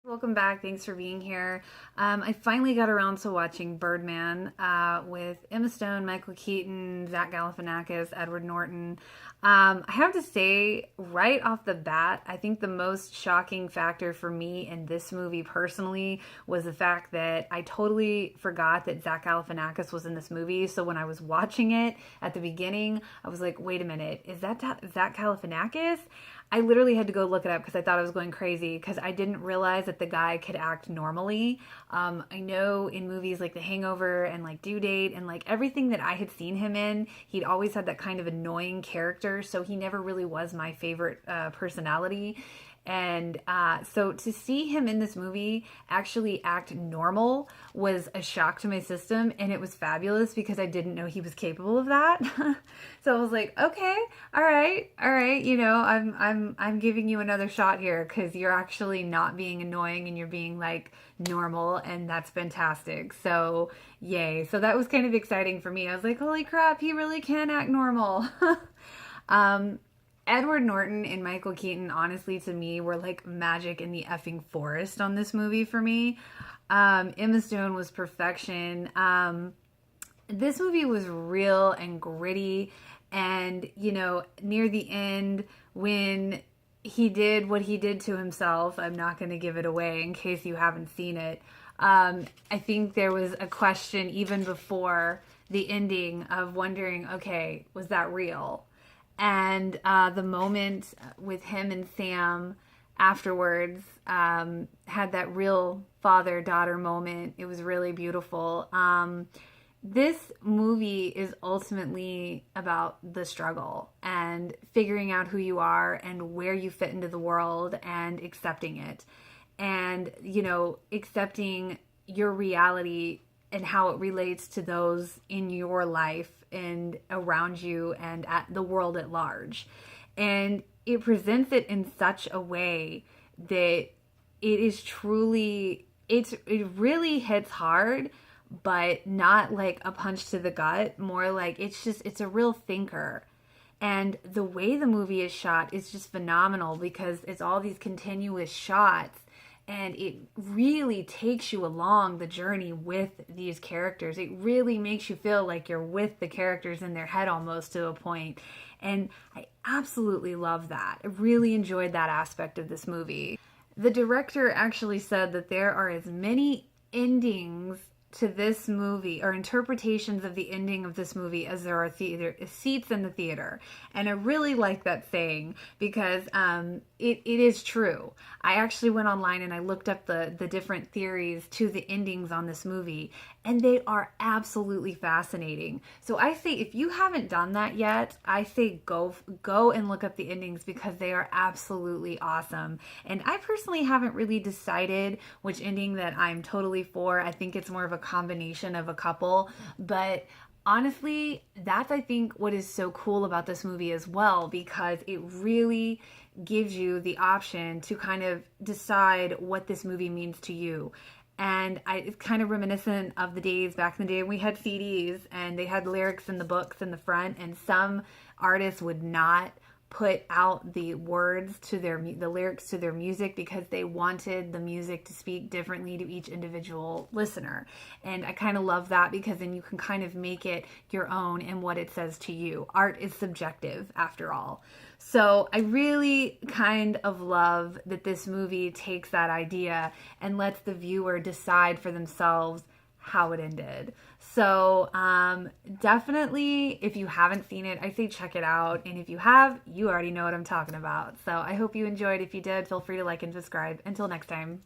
Welcome back. Thanks for being here. I finally got around to watching Birdman with Emma Stone, Michael Keaton, Zach Galifianakis, Edward Norton. I have to say, right off the bat, I think the most shocking factor for me in this movie personally was the fact that I totally forgot that Zach Galifianakis was in this movie. So when I was watching it at the beginning, I was like, wait a minute, is that Zach Galifianakis? I literally had to go look it up because I thought I was going crazy because I didn't realize that the guy could act normally. I know in movies like The Hangover and like Due Date and like everything that I had seen him in, he'd always had that kind of annoying character. So he never really was my favorite personality. And so to see him in this movie actually act normal was a shock to my system, and it was fabulous because I didn't know he was capable of that. So I was like, okay, all right, you know, I'm giving you another shot here because you're actually not being annoying and you're being like normal, and that's fantastic. So yay. So that was kind of exciting for me. I was like, holy crap, he really can act normal. um Edward Norton and Michael Keaton, honestly, to me, were like magic in the effing forest on this movie for me. Emma Stone was perfection. This movie was real and gritty. And, you know, near the end, when he did what he did to himself, I'm not going to give it away in case you haven't seen it. I think there was a question even before the ending of wondering, okay, was that real? And the moment with him and Sam afterwards had that real father-daughter moment. It was really beautiful. This movie is ultimately about the struggle and figuring out who you are and where you fit into the world and accepting it. And, you know, accepting your reality and how it relates to those in your life and around you and at the world at large. And it presents it in such a way that it is truly, it really hits hard, but not like a punch to the gut, more like it's a real thinker. And the way the movie is shot is just phenomenal because it's all these continuous shots, and it really takes you along the journey with these characters. It really makes you feel like you're with the characters in their head almost to a point. And I absolutely love that. I really enjoyed that aspect of this movie. The director actually said that there are as many endings to this movie, or interpretations of the ending of this movie, as there are seats in the theater. And I really like that saying because it is true. I actually went online and I looked up the different theories to the endings on this movie, and they are absolutely fascinating. So I say, if you haven't done that yet, I say go and look up the endings because they are absolutely awesome. And I personally haven't really decided which ending that I'm totally for. I think it's more of a combination of a couple, but honestly, that's, I think, what is so cool about this movie as well, because it really gives you the option to kind of decide what this movie means to you. And it's kind of reminiscent of the days back in the day when we had CDs and they had lyrics in the books in the front, and some artists would not put out the words to the lyrics to their music because they wanted the music to speak differently to each individual listener. And I kind of love that because then you can kind of make it your own and what it says to you. Art is subjective after all. So I really kind of love that this movie takes that idea and lets the viewer decide for themselves how it ended. So definitely, if you haven't seen it, I say check it out. And if you have, you already know what I'm talking about. So I hope you enjoyed. If you did, feel free to like and subscribe. Until next time.